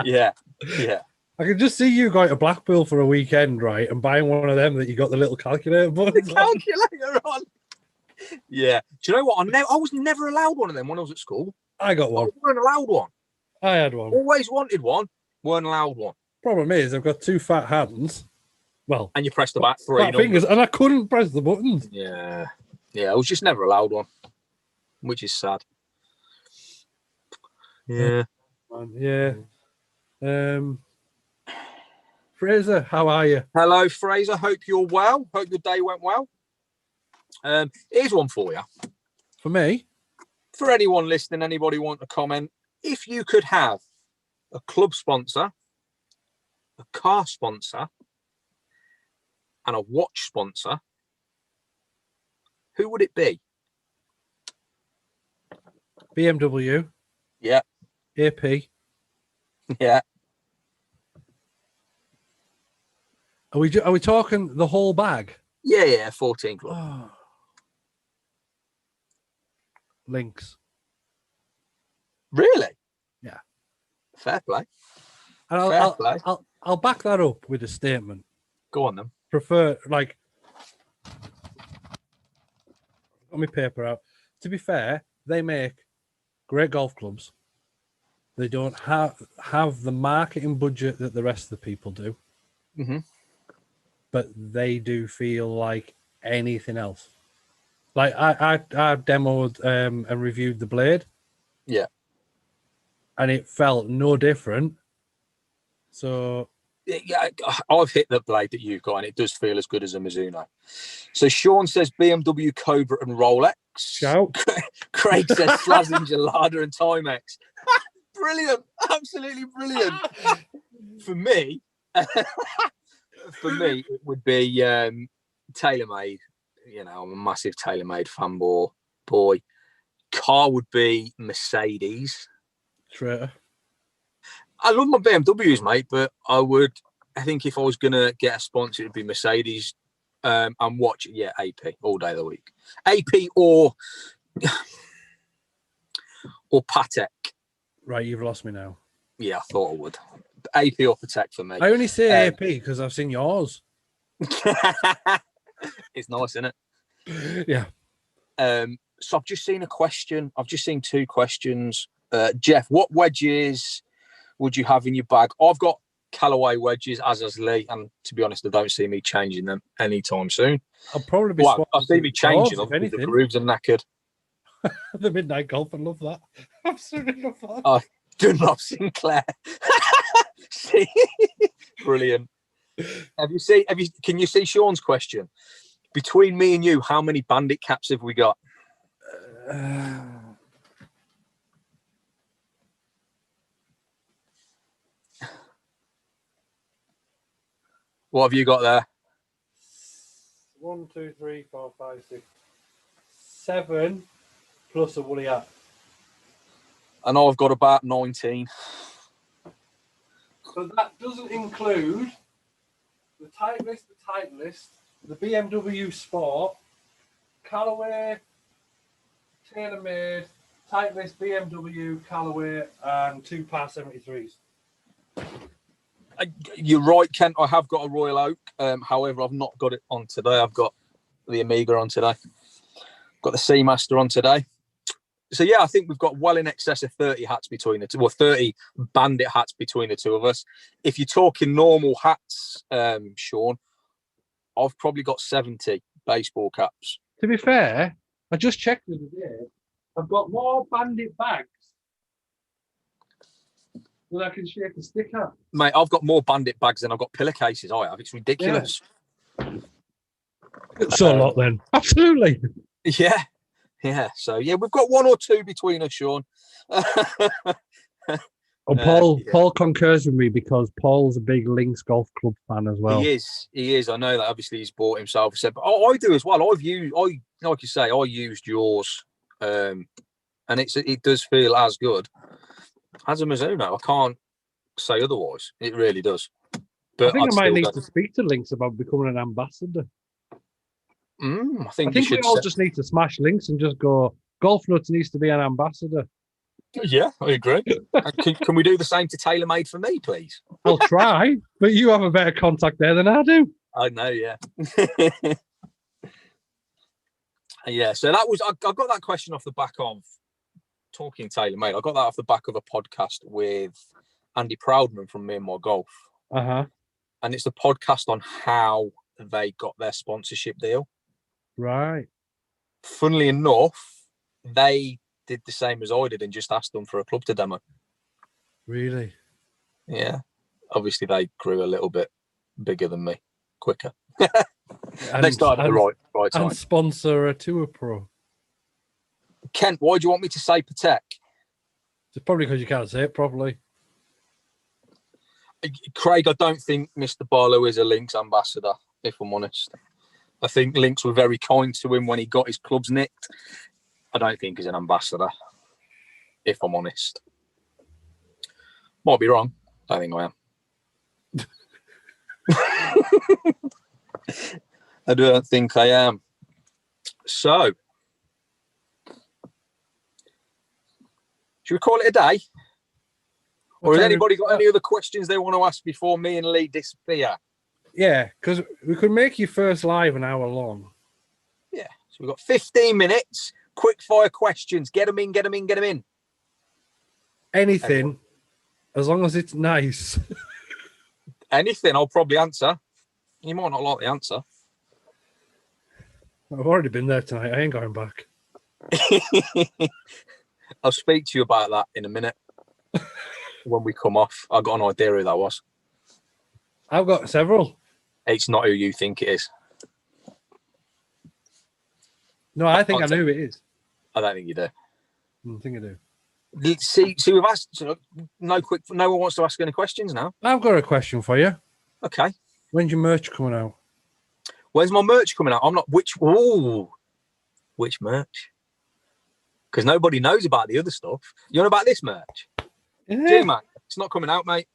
Yeah. I can just see you going to Blackpool for a weekend, right, and buying one of them that you got the little calculator buttons on. Yeah. Do you know what? I was never allowed one of them when I was at school. I got one. I weren't allowed one. I had one. Always wanted one. Weren't allowed one. Problem is, I've got 2 fat hands. Well, and you press the back 3 fingers, and I couldn't press the buttons. Yeah. I was just never allowed one, which is sad. Yeah. Fraser, how are you? Hello, Fraser. Hope you're well. Hope your day went well. Here's one for you. For me? For anyone listening, anybody want to comment? If you could have a club sponsor, a car sponsor, and a watch sponsor, who would it be? BMW. Yeah. AP. Yeah. Are we talking the whole bag? Yeah, 14 club. Oh. Links. Really? Yeah. Fair play. And I'll back that up with a statement. Go on then. Prefer, like, got my paper out. To be fair, they make great golf clubs. They don't have the marketing budget that the rest of the people do. Mm-hmm. But they do feel like anything else. Like I demoed and reviewed the Blade. Yeah. And it felt no different. So yeah, I've hit the Blade that you've got, and it does feel as good as a Mizuno. So Sean says BMW, Cobra, and Rolex. Shout. Craig says Slazenger, Lada, and Timex. Brilliant, absolutely brilliant. For me, it would be TaylorMade. I'm a massive TaylorMade fanboy. Car would be Mercedes. Traitor. I love my BMWs, mate, but I think if I was going to get a sponsor, it would be Mercedes and watch, AP all day of the week. AP or Patek. Right, you've lost me now. Yeah, I thought I would. AP or Patek for me. I only say AP because I've seen yours. It's nice, isn't it? Yeah. So I've just seen a question. I've just seen 2 questions Jeff, what wedges would you have in your bag? I've got Callaway wedges, as has Lee, and to be honest, I don't see me changing them anytime soon. I'll probably be. Well, I see me changing them because the grooves are knackered. The Midnight Golf, I love that. Absolutely love that. Oh, Dunlop Sinclair. See? Brilliant. Can you see Sean's question? Between me and you, how many bandit caps have we got? What have you got there? 1, 2, 3, 4, 5, 6, 7 plus a woolly hat. And I've got about 19. So that doesn't include the Titleist, the BMW Sport, Callaway, TaylorMade, Titleist, BMW, Callaway, and 2 par 73s. You're right, Kent. I have got a Royal Oak. However, I've not got it on today. I've got the Amiga on today. Got the Seamaster on today. So, yeah, I think we've got well in excess of 30 hats between the two, or 30 bandit hats between the two of us. If you're talking normal hats, Sean, I've probably got 70 baseball caps. To be fair, I just checked the other day. I've got more bandit bags than I can shake a stick at. Mate, I've got more bandit bags than I've got pillowcases. I have. It's ridiculous. Yeah. So a lot then. Absolutely. Yeah. Yeah. So, yeah, we've got 1 or 2 between us, Sean. Paul concurs with me because Paul's a big Lynx Golf Club fan as well. He is. I know that. Obviously, he's bought himself a set, but I do as well. Like you say, I used yours, and it does feel as good as a Mizuno. I can't say otherwise. It really does. But I think I might need to speak to Lynx about becoming an ambassador. I think we all just need to smash Lynx and just go, Golf Nuts needs to be an ambassador. Yeah, I agree. Can we do the same to TaylorMade for me, please? I'll try, but you have a better contact there than I do. I know, yeah. Yeah, so that was, I got that question off the back of talking TaylorMade. I got that off the back of a podcast with Andy Proudman from Me and My Golf. Uh-huh. And it's a podcast on how they got their sponsorship deal. Right. Funnily enough, they did the same as I did and just asked them for a club to demo. Really? Yeah. Obviously, they grew a little bit bigger than me, quicker. They started at the right time. And sponsor a Tour Pro. Kent, why do you want me to say Patek? It's probably because you can't say it properly. Craig, I don't think Mr. Barlow is a Lynx ambassador, if I'm honest. I think Lynx were very kind to him when he got his clubs nicked. I don't think he's an ambassador, if I'm honest. Might be wrong. I think I am. I don't think I am. So, should we call it a day? Or has anybody got any other questions they want to ask before me and Lee disappear? Yeah, because we could make your first live an hour long. Yeah, so we've got 15 minutes. Quick fire questions. Get them in. Anything, as long as it's nice. Anything, I'll probably answer. You might not like the answer. I've already been there tonight. I ain't going back. I'll speak to you about that in a minute. When we come off, I got an idea who that was. I've got several. It's not who you think it is. No, I think I know who it is. I don't think you do. I think I do. See, we've asked. No one wants to ask any questions now. I've got a question for you. Okay. When's your merch coming out? When's my merch coming out? I'm not. Which merch? Because nobody knows about the other stuff. You know about this merch? Yeah. GMAC. It's not coming out, mate.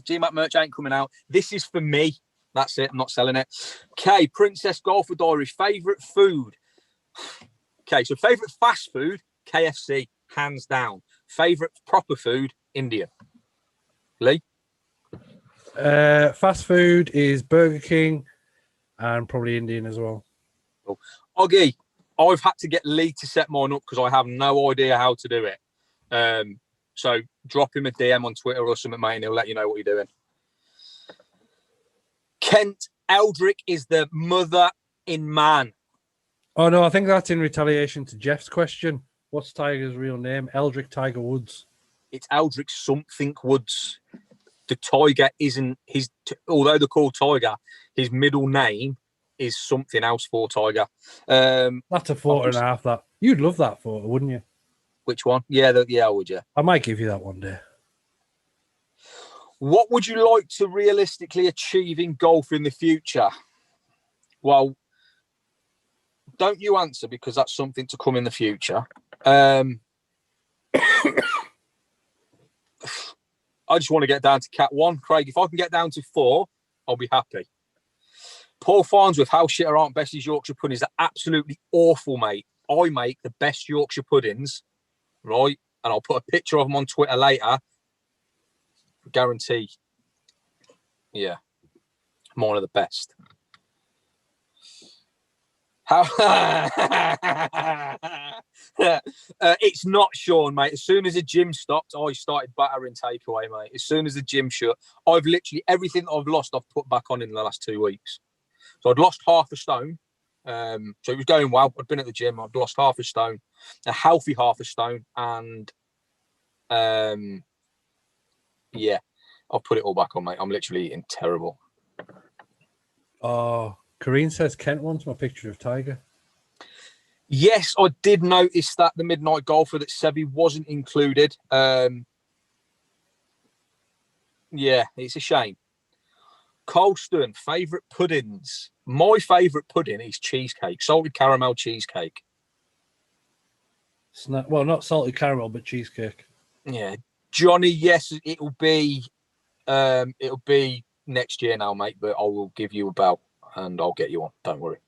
GMAC merch ain't coming out. This is for me. That's it. I'm not selling it. Okay, Princess Golfer Diary. Favourite food. Okay, so favourite fast food, KFC, hands down. Favourite proper food, Indian. Lee? Fast food is Burger King and probably Indian as well. Cool. Oggy, I've had to get Lee to set mine up because I have no idea how to do it. So drop him a DM on Twitter or something, mate, and he'll let you know what you're doing. Kent Eldrick is the mother in man. Oh, no, I think that's in retaliation to Jeff's question. What's Tiger's real name? Eldrick Tiger Woods. It's Eldrick something Woods. The Tiger isn't his, although they're called Tiger, his middle name is something else for Tiger. That's a photo and a half, that. You'd love that photo, wouldn't you? Which one? Yeah, I would, yeah. I might give you that one day. What would you like to realistically achieve in golf in the future? Well, don't you answer, because that's something to come in the future. I just want to get down to Cat 1. Craig, if I can get down to 4, I'll be happy. Paul Farnsworth, how shit aren't Bessie's Yorkshire puddings? Are absolutely awful, mate. I make the best Yorkshire puddings, right? And I'll put a picture of them on Twitter later. Guarantee. Yeah. I'm one of the best. How? It's not Sean, mate. As soon as the gym stopped, I started battering takeaway, mate. As soon as the gym shut, I've literally everything that I've lost, I've put back on in the last 2 weeks. So I'd lost half a stone. So it was going well. I'd been at the gym. I'd lost half a stone, a healthy half a stone, and yeah, I'll put it all back on, mate. I'm literally eating terrible. Oh, Kareen says Kent wants my picture of Tiger. Yes, I did notice that the Midnight Golfer that Sebi wasn't included. Yeah, it's a shame. Colston, favourite puddings. My favourite pudding is cheesecake, salted caramel cheesecake. Well, not salted caramel, but cheesecake. Yeah, Johnny. Yes, it'll be next year now, mate. But I will give you a bell and I'll get you on. Don't worry.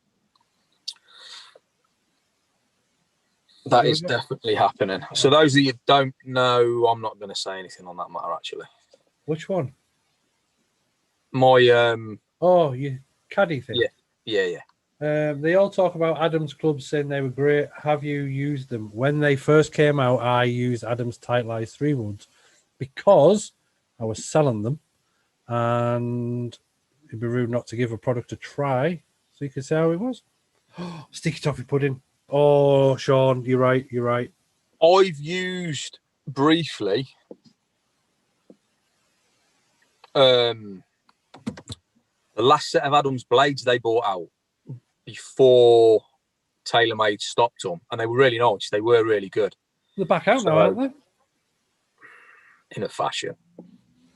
That is definitely happening. So those of you don't know, I'm not going to say anything on that matter. Actually, which one? My your caddy thing. Yeah. They all talk about Adams clubs, saying they were great. Have you used them? When they first came out, I used Adams Tightline 3 woods because I was selling them, and it'd be rude not to give a product a try so you could see how it was. Sticky toffee pudding. Oh, Sean, you're right. I've used briefly the last set of Adams blades they brought out before TaylorMade stopped them, and they were really nice. They were really good. They're back out now, aren't they? In a fashion.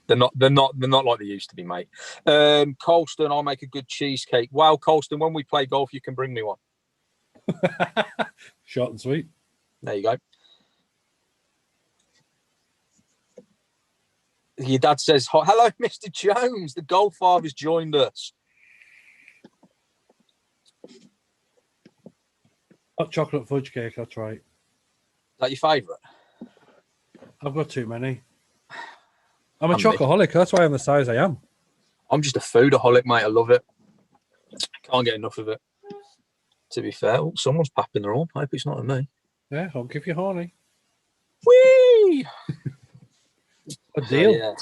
They're not like they used to be, mate. Colston, I'll make a good cheesecake. Wow, Colston, when we play golf, you can bring me one. Short and sweet. There you go. Your dad says, hello, Mr. Jones. The golf father's joined us. Hot chocolate fudge cake, that's right. Is that your favourite? I've got too many. I'm a chocoholic. That's why I'm the size I am. I'm just a foodaholic, mate. I love it. Can't get enough of it. To be fair, someone's papping their own. I hope it's not me. Yeah, I'll give you honey. Whee! A deal. Yeah.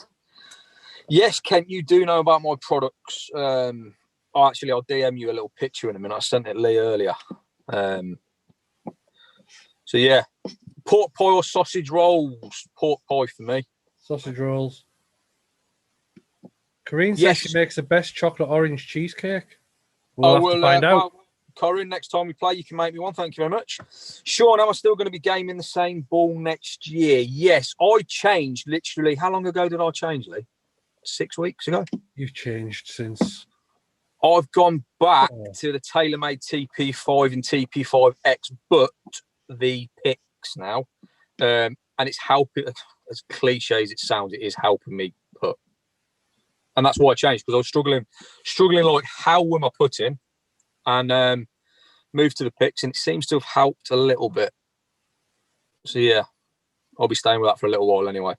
Yes, Kent, you do know about my products. I'll DM you a little picture in a minute. I sent it Lee earlier. So yeah, pork pie or sausage rolls. Pork pie for me. Sausage rolls. Kareen says she makes the best chocolate orange cheesecake. We'll have to find out. Well, Corinne, next time we play, you can make me one. Thank you very much. Sean, am I still going to be gaming the same ball next year? Yes, I changed literally. How long ago did I change, Lee? 6 weeks ago. You've changed since. I've gone back to the TaylorMade TP5 and TP5X, but the picks now. And it's helping, as cliche as it sounds, it is helping me putt. And that's why I changed, because I was struggling like, how am I putting? And moved to the picks, and it seems to have helped a little bit. So yeah, I'll be staying with that for a little while anyway.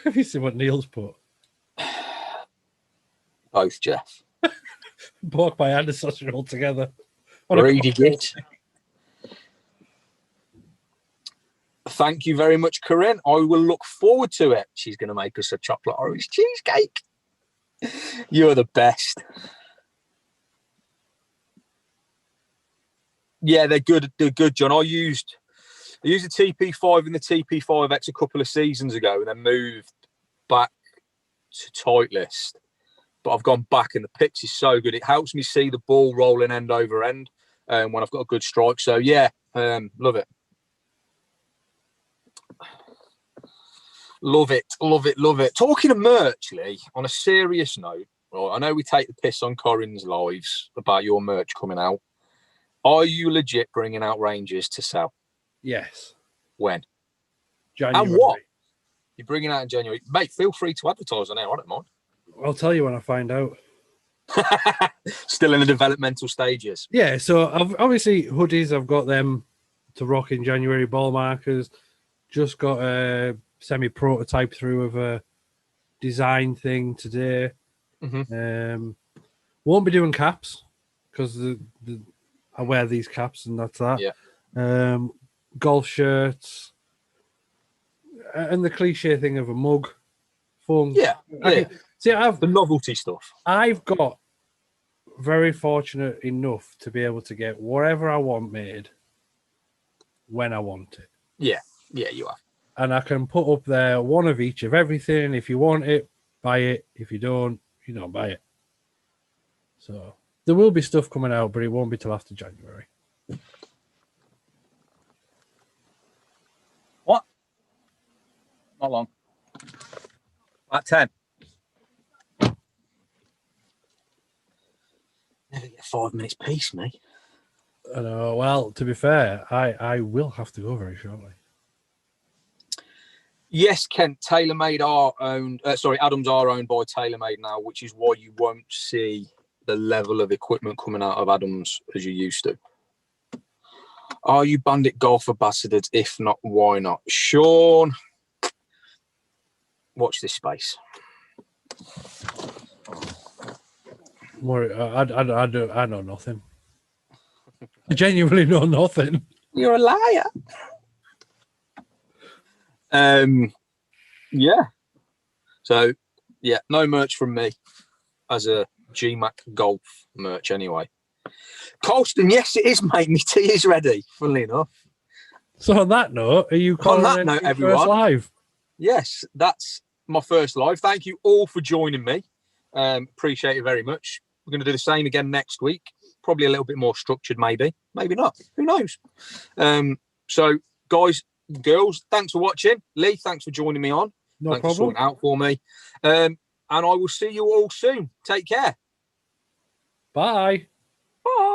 Have you seen what Neil's put? Both, Jeff. Pork by hand and sausage all together. Greedy git. Thank you very much, Corinne. I will look forward to it. She's going to make us a chocolate orange cheesecake. You're the best. Yeah, they're good. They're good, John. I used the TP5 and the TP5X a couple of seasons ago, and then moved back to Titleist. But I've gone back, and the pitch is so good. It helps me see the ball rolling end over end when I've got a good strike. So yeah, love it. Love it, love it, love it. Talking of merch, Lee, on a serious note, right, I know we take the piss on Corinne's lives about your merch coming out. Are you legit bringing out ranges to sell? Yes. When? January. And what? You're bringing out in January. Mate, feel free to advertise on air. I don't mind. I'll tell you when I find out. Still in the developmental stages. Yeah, so obviously hoodies, I've got them to rock in January. Ball markers. Just got a semi-prototype through of a design thing today. Mm-hmm. Won't be doing caps because I wear these caps and that's that. Yeah. Golf shirts and the cliche thing of a mug. Fun. Yeah. See, I've the novelty stuff. I've got very fortunate enough to be able to get whatever I want made when I want it. Yeah. Yeah, you are. And I can put up there one of each of everything. If you want it, buy it. If you don't buy it. So there will be stuff coming out, but it won't be till after January. What? Not long. About 10. Never get 5 minutes peace, mate. I know. Well, to be fair, I will have to go very shortly. Yes, Kent, TaylorMade are owned. Adams are owned by TaylorMade now, which is why you won't see the level of equipment coming out of Adams as you used to. Are you Bandit Golf ambassadors? If not, why not? Sean, watch this space. I know nothing. I genuinely know nothing. You're a liar. Yeah. So, yeah, no merch from me as a GMAC Golf merch anyway. Colston, yes, it is, mate. My tea is ready, funnily enough. So on that note, are you calling on that note, everyone? First live? Yes, that's my first live. Thank you all for joining me. Appreciate it very much. We're going to do the same again next week. Probably a little bit more structured, maybe. Maybe not. Who knows? So, guys, girls, thanks for watching. Lee, thanks for joining me on. No thanks problem. for sorting out for me. And I will see you all soon. Take care. Bye. Bye.